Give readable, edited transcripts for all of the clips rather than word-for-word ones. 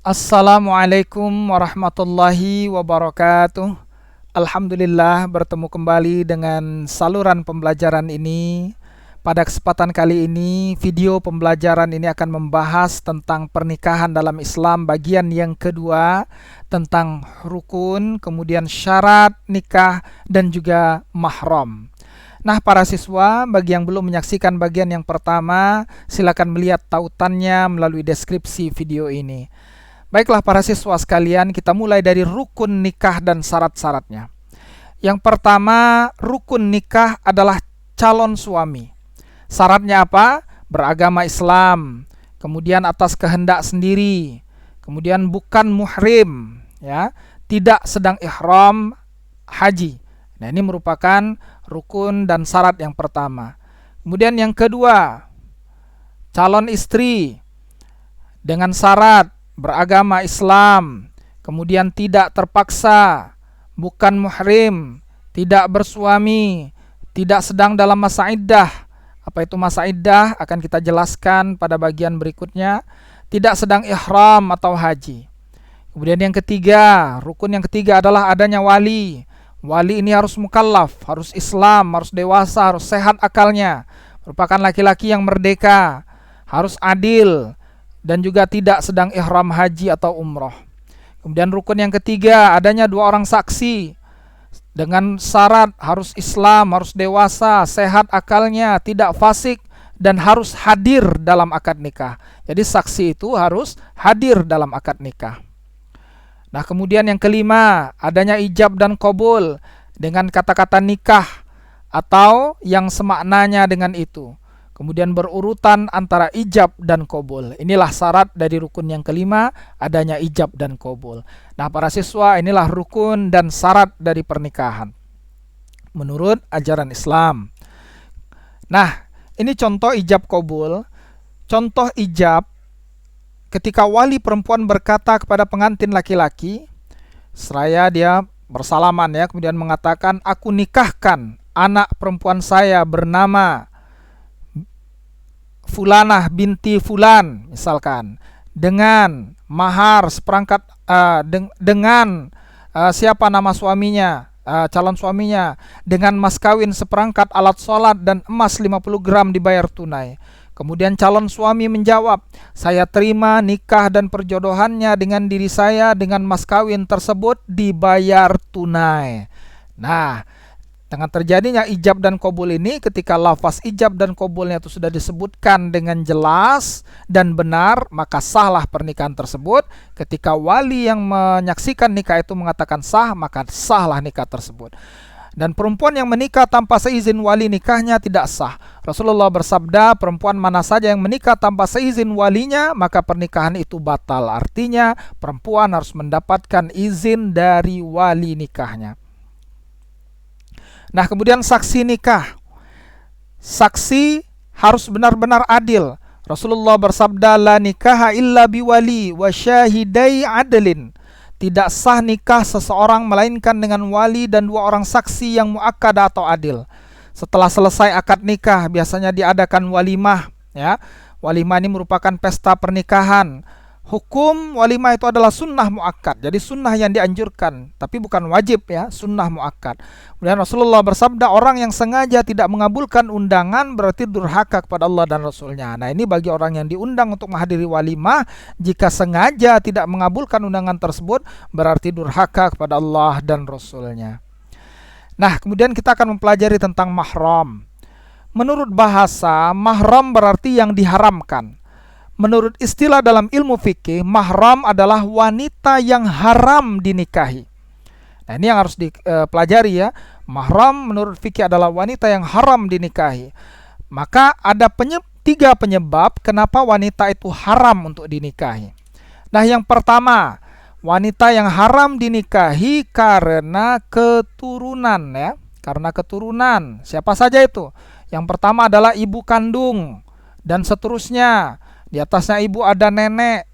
Assalamualaikum warahmatullahi wabarakatuh. Alhamdulillah bertemu kembali dengan saluran pembelajaran ini. Pada kesempatan kali ini, video pembelajaran ini akan membahas tentang pernikahan dalam Islam bagian yang kedua, tentang rukun, kemudian syarat nikah dan juga mahram. Nah, para siswa, bagi yang belum menyaksikan bagian yang pertama, silakan melihat tautannya melalui deskripsi video ini. Baiklah para siswa sekalian, kita mulai dari rukun nikah dan syarat-syaratnya. Yang pertama, rukun nikah adalah calon suami. Syaratnya apa? Beragama Islam, kemudian atas kehendak sendiri, kemudian bukan muhrim, ya, tidak sedang ihram haji. Nah, ini merupakan rukun dan syarat yang pertama. Kemudian yang kedua, calon istri dengan syarat beragama Islam, kemudian tidak terpaksa, bukan muhrim, tidak bersuami, tidak sedang dalam masa iddah. Apa itu masa iddah? Akan kita jelaskan pada bagian berikutnya. Tidak sedang ihram atau haji. Kemudian yang ketiga, rukun yang ketiga adalah adanya wali. Wali ini harus mukallaf, harus Islam, harus dewasa, harus sehat akalnya, merupakan laki-laki yang merdeka, harus adil, dan juga tidak sedang ihram haji atau umroh. Kemudian rukun yang ketiga, adanya dua orang saksi dengan syarat harus Islam, harus dewasa, sehat akalnya, tidak fasik, dan harus hadir dalam akad nikah. Jadi saksi itu harus hadir dalam akad nikah. Nah, kemudian yang kelima, adanya ijab dan qabul dengan kata-kata nikah atau yang semaknanya dengan itu. Kemudian berurutan antara ijab dan qabul. Inilah syarat dari rukun yang kelima, adanya ijab dan qabul. Nah, para siswa, inilah rukun dan syarat dari pernikahan menurut ajaran Islam. Nah, ini contoh ijab qabul. Contoh ijab ketika wali perempuan berkata kepada pengantin laki-laki, seraya dia bersalaman ya, kemudian mengatakan, aku nikahkan anak perempuan saya bernama Fulanah binti Fulan, misalkan, dengan mahar seperangkat dengan siapa nama suaminya, calon suaminya, dengan mas kawin seperangkat alat sholat dan emas 50 gram dibayar tunai. Kemudian calon suami menjawab, saya terima nikah dan perjodohannya dengan diri saya dengan mas kawin tersebut dibayar tunai. Nah, dengan terjadinya ijab dan qabul ini, ketika lafaz ijab dan qabulnya itu sudah disebutkan dengan jelas dan benar, maka sahlah pernikahan tersebut. Ketika wali yang menyaksikan nikah itu mengatakan sah, maka sahlah nikah tersebut. Dan perempuan yang menikah tanpa seizin wali nikahnya tidak sah. Rasulullah bersabda, perempuan mana saja yang menikah tanpa seizin walinya, maka pernikahan itu batal. Artinya, perempuan harus mendapatkan izin dari wali nikahnya. Nah, kemudian saksi nikah. Saksi harus benar-benar adil. Rasulullah bersabda, la nikaha illa biwali wa syahidai adlin. Tidak sah nikah seseorang melainkan dengan wali dan dua orang saksi yang muakkad atau adil. Setelah selesai akad nikah, biasanya diadakan walimah, ya. Walimah ini merupakan pesta pernikahan. Hukum walimah itu adalah sunnah muakkad, jadi sunnah yang dianjurkan, tapi bukan wajib ya, sunnah muakkad. Kemudian Rasulullah bersabda, orang yang sengaja tidak mengabulkan undangan berarti durhaka kepada Allah dan Rasulnya. Nah, ini bagi orang yang diundang untuk menghadiri walimah, jika sengaja tidak mengabulkan undangan tersebut berarti durhaka kepada Allah dan Rasulnya. Nah, kemudian kita akan mempelajari tentang mahram. Menurut bahasa, mahram berarti yang diharamkan. Menurut istilah dalam ilmu fikih, mahram adalah wanita yang haram dinikahi. Nah, ini yang harus dipelajari ya. Mahram menurut fikih adalah wanita yang haram dinikahi. Maka ada tiga penyebab kenapa wanita itu haram untuk dinikahi. Nah, yang pertama, wanita yang haram dinikahi karena keturunan ya. Karena keturunan. Siapa saja itu? Yang pertama adalah ibu kandung dan seterusnya. Di atasnya ibu ada nenek,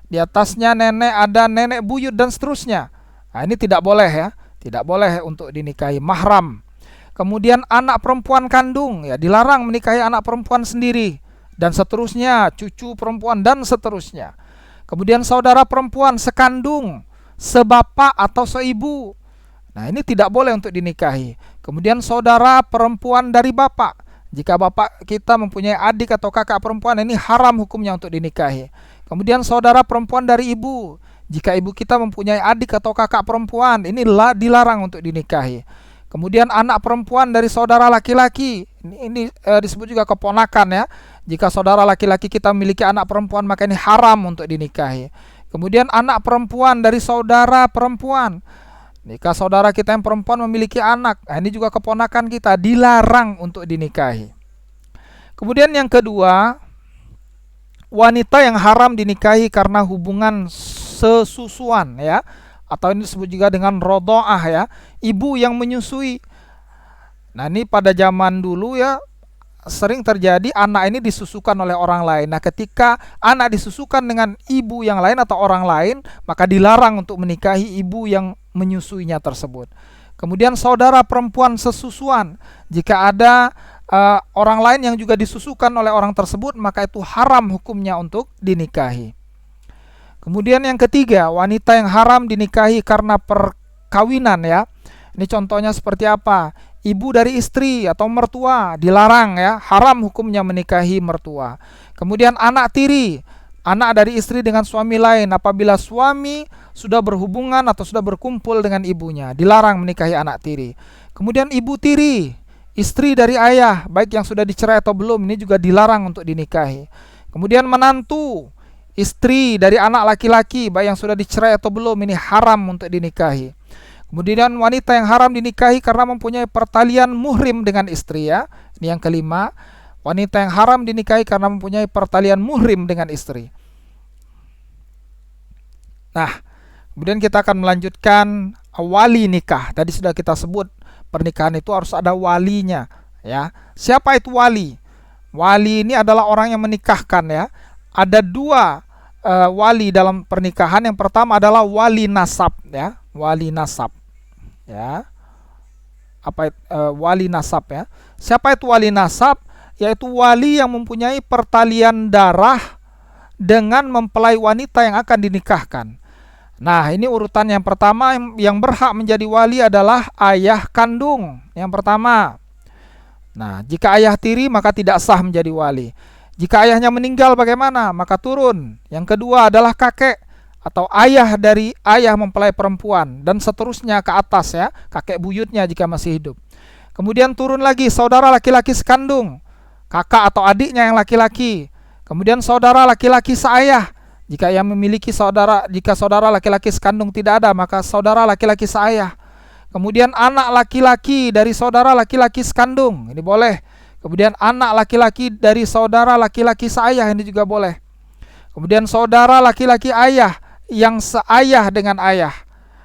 di atasnya nenek ada nenek buyut dan seterusnya. Nah, ini tidak boleh ya, tidak boleh untuk dinikahi mahram. Kemudian anak perempuan kandung, ya dilarang menikahi anak perempuan sendiri dan seterusnya, cucu perempuan dan seterusnya. Kemudian saudara perempuan sekandung, sebapak atau seibu. Nah, ini tidak boleh untuk dinikahi. Kemudian saudara perempuan dari bapak. Jika bapak kita mempunyai adik atau kakak perempuan, ini haram hukumnya untuk dinikahi. Kemudian saudara perempuan dari ibu. Jika ibu kita mempunyai adik atau kakak perempuan, ini dilarang untuk dinikahi. Kemudian anak perempuan dari saudara laki-laki. Ini disebut juga keponakan ya. Jika saudara laki-laki kita memiliki anak perempuan, maka ini haram untuk dinikahi. Kemudian anak perempuan dari saudara perempuan. Jika saudara kita yang perempuan memiliki anak, ini juga keponakan kita, dilarang untuk dinikahi. Kemudian yang kedua, wanita yang haram dinikahi karena hubungan sesusuan ya, atau ini disebut juga dengan rodoah ya, ibu yang menyusui. Nah, ini pada zaman dulu ya sering terjadi anak ini disusukan oleh orang lain. Nah, ketika anak disusukan dengan ibu yang lain atau orang lain, maka dilarang untuk menikahi ibu yang menyusuinya tersebut. Kemudian saudara perempuan sesusuan, jika ada orang lain yang juga disusukan oleh orang tersebut, maka itu haram hukumnya untuk dinikahi. Kemudian yang ketiga, wanita yang haram dinikahi karena perkawinan ya. Ini contohnya seperti apa? Ibu dari istri atau mertua dilarang ya, haram hukumnya menikahi mertua. Kemudian anak tiri, anak dari istri dengan suami lain, apabila suami sudah berhubungan atau sudah berkumpul dengan ibunya, dilarang menikahi anak tiri. Kemudian ibu tiri, istri dari ayah, baik yang sudah dicerai atau belum, ini juga dilarang untuk dinikahi. Kemudian menantu, istri dari anak laki-laki, baik yang sudah dicerai atau belum, ini haram untuk dinikahi. Kemudian wanita yang haram dinikahi karena mempunyai pertalian muhrim dengan istri ya. Ini yang kelima, wanita yang haram dinikahi karena mempunyai pertalian muhrim dengan istri. Nah, kemudian kita akan melanjutkan wali nikah. Tadi sudah kita sebut pernikahan itu harus ada walinya ya. Siapa itu wali? Wali ini adalah orang yang menikahkan ya. Ada dua wali dalam pernikahan. Yang pertama adalah wali nasab ya, wali nasab ya. Wali nasab ya. Siapa itu wali nasab? Yaitu wali yang mempunyai pertalian darah dengan mempelai wanita yang akan dinikahkan. Nah, ini urutan yang pertama, yang berhak menjadi wali adalah ayah kandung yang pertama. Nah, jika ayah tiri maka tidak sah menjadi wali. Jika ayahnya meninggal bagaimana? Maka turun. Yang kedua adalah kakek atau ayah dari ayah mempelai perempuan, dan seterusnya ke atas ya, kakek buyutnya jika masih hidup. Kemudian turun lagi saudara laki-laki sekandung, kakak atau adiknya yang laki-laki. Kemudian saudara laki-laki seayah, jika ia memiliki saudara, jika saudara laki-laki sekandung tidak ada, maka saudara laki-laki seayah. Kemudian anak laki-laki dari saudara laki-laki sekandung, ini boleh. Kemudian anak laki-laki dari saudara laki-laki seayah, ini juga boleh. Kemudian saudara laki-laki ayah yang seayah dengan ayah.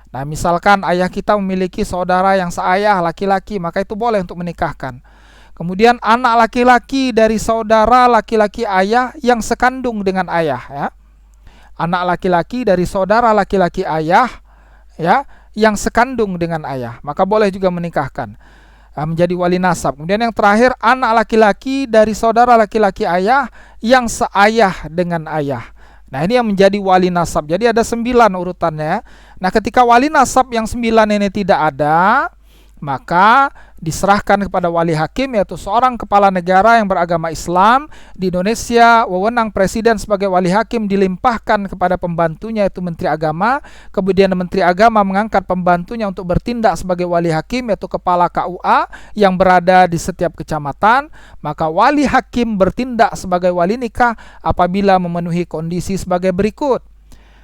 Nah, misalkan ayah kita memiliki saudara yang seayah laki-laki, maka itu boleh untuk menikahkan. Kemudian anak laki-laki dari saudara laki-laki ayah yang sekandung dengan ayah ya. Anak laki-laki dari saudara laki-laki ayah ya yang sekandung dengan ayah, maka boleh juga menikahkan, menjadi wali nasab. Kemudian yang terakhir, anak laki-laki dari saudara laki-laki ayah yang seayah dengan ayah. Nah, ini yang menjadi wali nasab. Jadi ada 9 urutannya. Nah, ketika wali nasab yang 9 ini tidak ada, maka diserahkan kepada wali hakim, yaitu seorang kepala negara yang beragama Islam. Di Indonesia, wewenang presiden sebagai wali hakim dilimpahkan kepada pembantunya, yaitu menteri agama. Kemudian menteri agama mengangkat pembantunya untuk bertindak sebagai wali hakim, yaitu kepala KUA yang berada di setiap kecamatan. Maka wali hakim bertindak sebagai wali nikah apabila memenuhi kondisi sebagai berikut.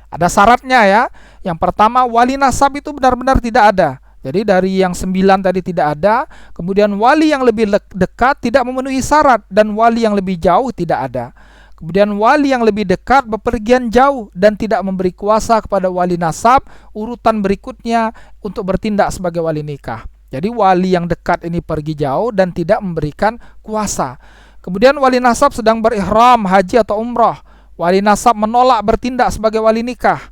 Ada syaratnya ya. Yang pertama, wali nasab itu benar-benar tidak ada. Jadi dari yang 9 tadi tidak ada, kemudian wali yang lebih dekat tidak memenuhi syarat, dan wali yang lebih jauh tidak ada. Kemudian wali yang lebih dekat bepergian jauh dan tidak memberi kuasa kepada wali nasab, urutan berikutnya untuk bertindak sebagai wali nikah. Jadi wali yang dekat ini pergi jauh dan tidak memberikan kuasa. Kemudian wali nasab sedang berihram haji atau umrah, wali nasab menolak bertindak sebagai wali nikah.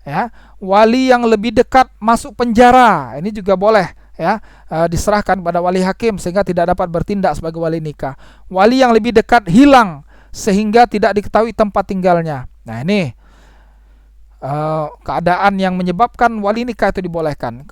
Ya, wali yang lebih dekat masuk penjara, ini juga boleh ya, diserahkan kepada wali hakim sehingga tidak dapat bertindak sebagai wali nikah. Wali yang lebih dekat hilang sehingga tidak diketahui tempat tinggalnya. Nah, ini keadaan yang menyebabkan wali nikah itu dibolehkan,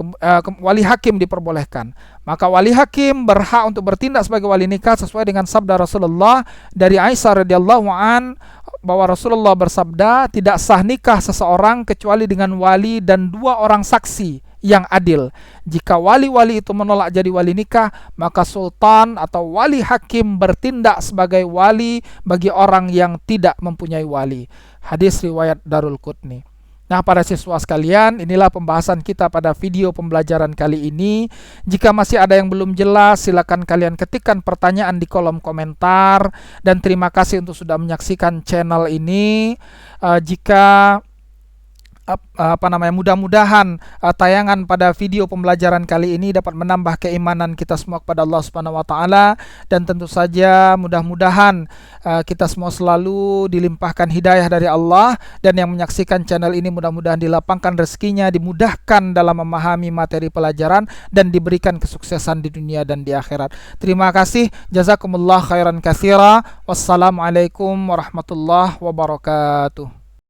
wali hakim diperbolehkan, maka wali hakim berhak untuk bertindak sebagai wali nikah sesuai dengan sabda Rasulullah dari Aisyah radhiyallahu an, bahwa Rasulullah bersabda, tidak sah nikah seseorang kecuali dengan wali dan 2 orang saksi yang adil. Jika wali-wali itu menolak jadi wali nikah, maka sultan atau wali hakim bertindak sebagai wali bagi orang yang tidak mempunyai wali. Hadis riwayat Darul Qutni. Nah, para siswa sekalian, inilah pembahasan kita pada video pembelajaran kali ini. Jika masih ada yang belum jelas, silakan kalian ketikkan pertanyaan di kolom komentar. Dan terima kasih untuk sudah menyaksikan channel ini. Mudah-mudahan tayangan pada video pembelajaran kali ini dapat menambah keimanan kita semua kepada Allah Subhanahu wa taala, dan tentu saja mudah-mudahan kita semua selalu dilimpahkan hidayah dari Allah, dan yang menyaksikan channel ini mudah-mudahan dilapangkan rezekinya, dimudahkan dalam memahami materi pelajaran, dan diberikan kesuksesan di dunia dan di akhirat. Terima kasih. Jazakumullah khairan katsira. Wassalamualaikum warahmatullahi wabarakatuh.